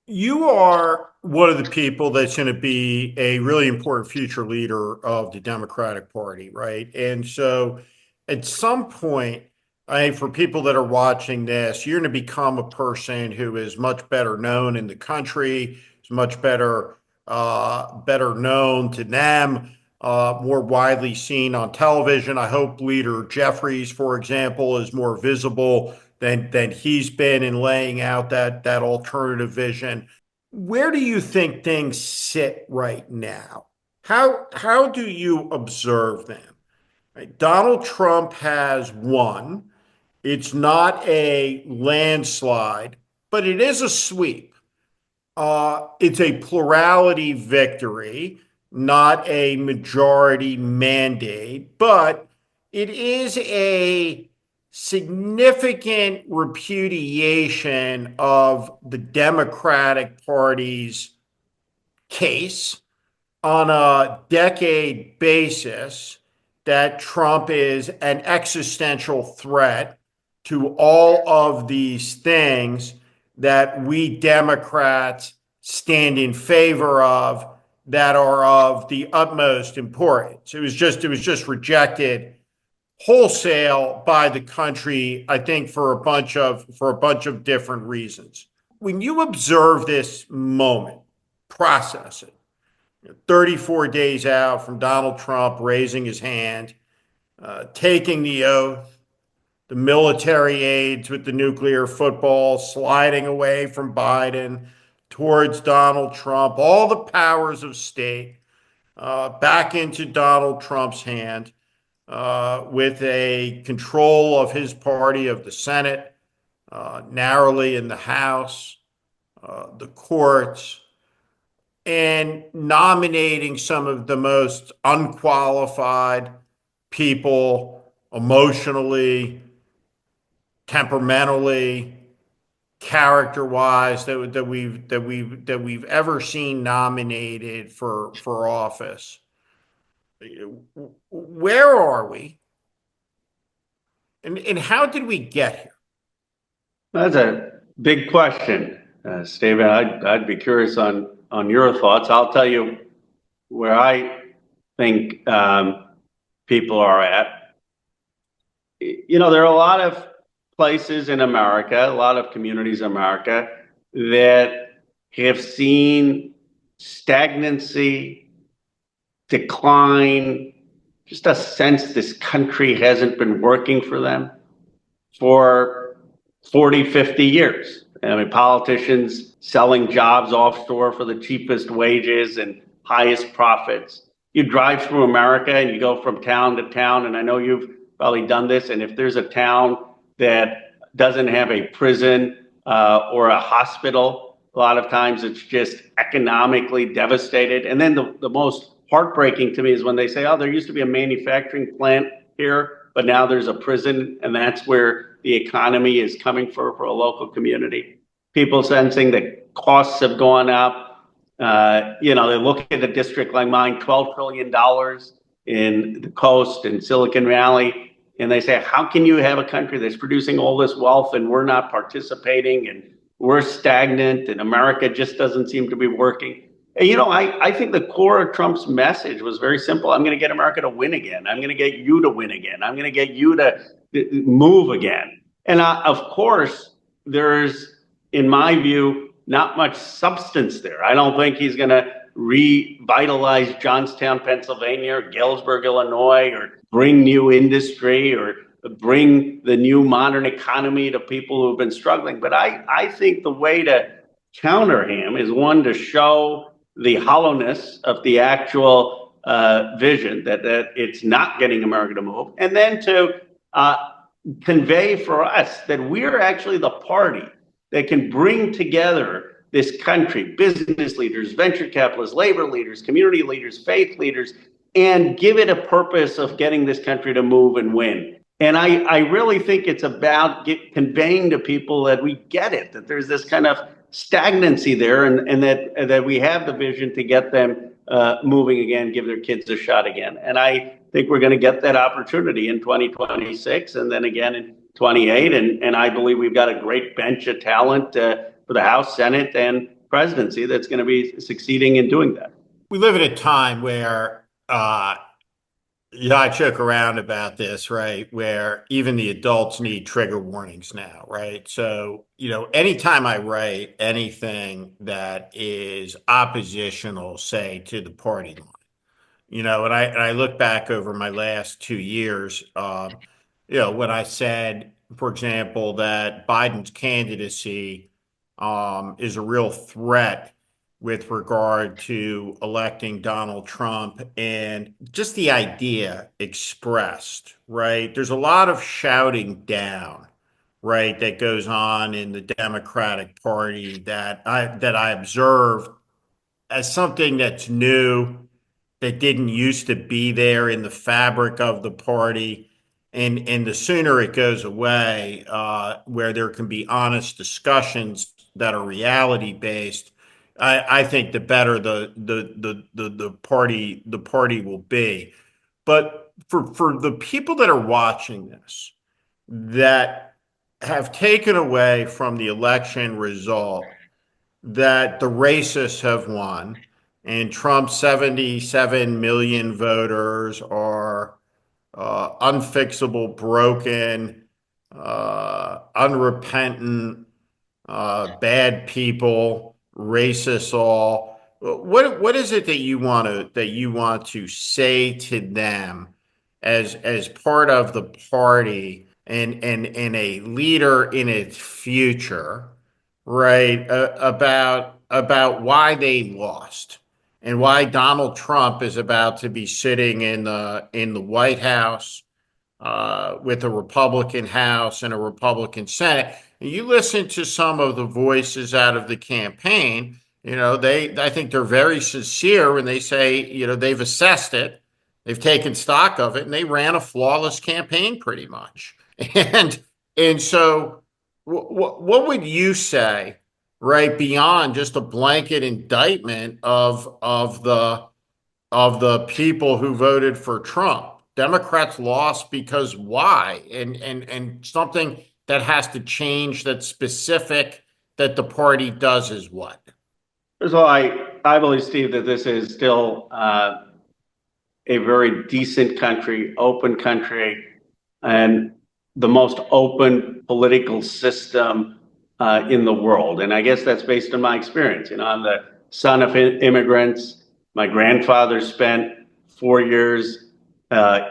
You are one of the people that's going to be a really important future leader of the Democratic Party, right? And so at some point, I think for people that are watching this, you're going to become a person who is much better known in the country, is much better known to them, more widely seen on television. I hope Leader Jeffries, for example, is more visible than he's been in laying out that alternative vision. Where do you think things sit right now? How do you observe them? Right? Donald Trump has won. It's not a landslide, but it is a sweep. It's a plurality victory, not a majority mandate, but it is a significant repudiation of the Democratic Party's case on a decade basis that Trump is an existential threat to all of these things that we Democrats stand in favor of that are of the utmost importance. It was just rejected wholesale by the country, I think for a bunch of different reasons. When you observe this moment, process it. 34 days out from Donald Trump raising his hand, taking the oath, the military aids with the nuclear football sliding away from Biden towards Donald Trump, all the powers of state back into Donald Trump's hand with a control of his party of the Senate, narrowly in the House, the courts, and nominating some of the most unqualified people emotionally, temperamentally, character-wise that we've ever seen nominated for office. Where are we, and how did we get here? That's a big question, Stephen. I'd be curious on your thoughts. I'll tell you where I think people are at. You know, there are a lot of places in America, a lot of communities in America that have seen stagnancy, decline, just a sense this country hasn't been working for them for 40, 50 years. I mean, politicians selling jobs offshore for the cheapest wages and highest profits. You drive through America and you go from town to town, and I know you've probably done this, and if there's a town that doesn't have a prison or a hospital, a lot of times it's just economically devastated. And then the most heartbreaking to me is when they say, oh, there used to be a manufacturing plant here, but now there's a prison, and that's where the economy is coming for a local community. People sensing that costs have gone up. You know, they look at a district like mine, $12 trillion in the coast in Silicon Valley, and they say, how can you have a country that's producing all this wealth and we're not participating and we're stagnant and America just doesn't seem to be working? And, you know, I think the core of Trump's message was very simple. I'm going to get America to win again. I'm going to get you to win again. I'm going to get you to move again. And of course, there's, in my view, not much substance there. I don't think he's going to revitalize Johnstown, Pennsylvania, or Galesburg, Illinois, or bring new industry or bring the new modern economy to people who have been struggling. But I think the way to counter him is, one, to show the hollowness of the actual vision that it's not getting America to move, and then to convey for us that we're actually the party that can bring together this country, business leaders, venture capitalists, labor leaders, community leaders, faith leaders, and give it a purpose of getting this country to move and win. And I really think it's about conveying to people that we get it, that there's this kind of stagnancy there, and that we have the vision to get them moving again, give their kids a shot again. And I think we're going to get that opportunity in 2026 and then again in 28. And I believe we've got a great bench of talent for the House, Senate, and presidency that's going to be succeeding in doing that. We live at a time where, yeah, I joke around about this, right? Where even the adults need trigger warnings now, right? So, anytime I write anything that is oppositional, say, to the party line, and I look back over my last 2 years, when I said, for example, that Biden's candidacy is a real threat with regard to electing Donald Trump and just the idea expressed, right? There's a lot of shouting down, right, that goes on in the Democratic Party that I observe as something that's new, that didn't used to be there in the fabric of the party. And the sooner it goes away, where there can be honest discussions that are reality based, I think the better the party will be. But for the people that are watching this, that have taken away from the election result that the racists have won and Trump's 77 million voters are unfixable, broken, unrepentant, bad people, racists all. What is it that you want to say to them as part of the party and a leader in its future, right? About why they lost and why Donald Trump is about to be sitting in the White House with a Republican House and a Republican Senate. And you listen to some of the voices out of the campaign. I think they're very sincere when they say, they've assessed it, they've taken stock of it, and they ran a flawless campaign pretty much. And and so, what would you say, right, beyond just a blanket indictment of the people who voted for Trump? Democrats lost because why? And something that has to change, that's specific, that the party does is what? First of all, I believe, Steve, that this is still a very decent country, open country, and the most open political system in the world. And I guess that's based on my experience. I'm the son of immigrants. My grandfather spent 4 years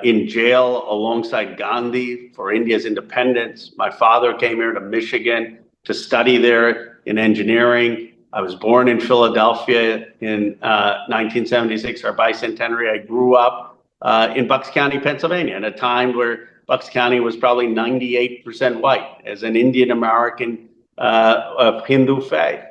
in jail alongside Gandhi for India's independence. My father came here to Michigan to study there in engineering. I was born in Philadelphia in 1976, our bicentenary. I grew up in Bucks County, Pennsylvania, at a time where Bucks County was probably 98% white, as an Indian American of Hindu faith.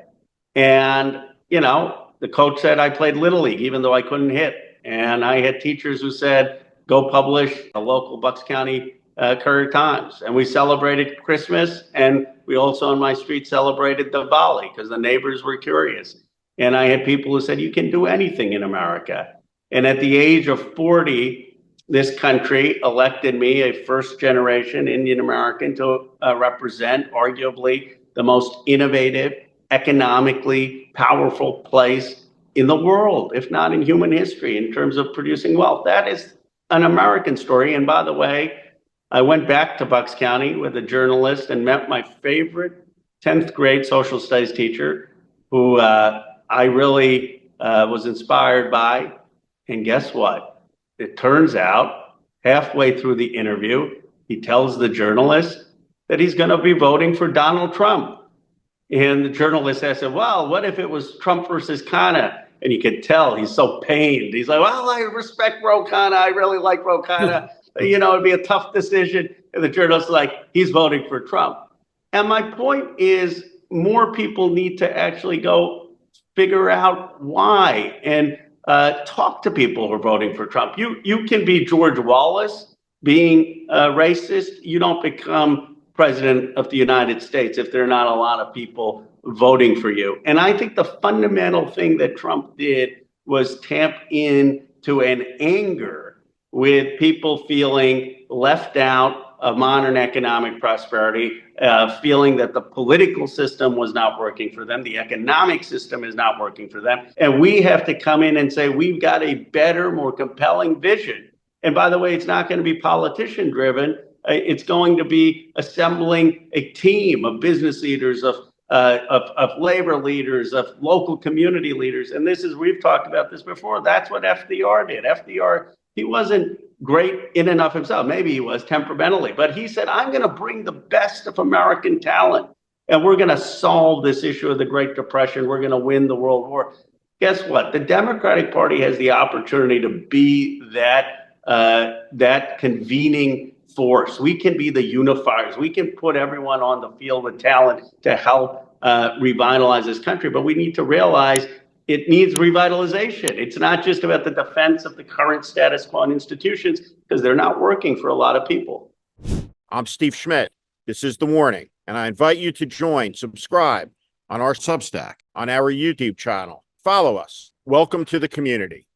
And, the coach said I played Little League, even though I couldn't hit. And I had teachers who said, go publish a local Bucks County Courier Times. And we celebrated Christmas, and we also on my street celebrated Diwali because the neighbors were curious. And I had people who said, you can do anything in America. And at the age of 40, this country elected me, a first generation Indian American, to represent arguably the most innovative, economically powerful place in the world, if not in human history, in terms of producing wealth. That is an American story. And by the way, I went back to Bucks County with a journalist and met my favorite 10th grade social studies teacher, who I really was inspired by. And guess what? It turns out halfway through the interview, he tells the journalist that he's going to be voting for Donald Trump. And the journalist asked him, well, what if it was Trump versus Khanna? And you could tell he's so pained. He's like, well, I respect Ro Khanna. I really like Ro Khanna. It'd be a tough decision. And the journalist is like, he's voting for Trump. And my point is, more people need to actually go figure out why and talk to people who are voting for Trump. You can be George Wallace being racist. You don't become president of the United States if there are not a lot of people voting for you. And I think the fundamental thing that Trump did was tap into an anger with people feeling left out, of modern economic prosperity, feeling that the political system was not working for them, the economic system is not working for them. And we have to come in and say, we've got a better, more compelling vision. And by the way, it's not going to be politician driven. It's going to be assembling a team of business leaders, of labor leaders, of local community leaders. And we've talked about this before. That's what FDR did. FDR, he wasn't great in and of himself. Maybe he was temperamentally, but he said, I'm going to bring the best of American talent and we're going to solve this issue of the Great Depression. We're going to win the World War. Guess what? The Democratic Party has the opportunity to be that convening force. We can be the unifiers. We can put everyone on the field with talent to help revitalize this country. But we need to realize it needs revitalization. It's not just about the defense of the current status quo and institutions, because they're not working for a lot of people. I'm Steve Schmidt. This is The Warning, and I invite you to subscribe on our Substack, on our YouTube channel. Follow us. Welcome to the community.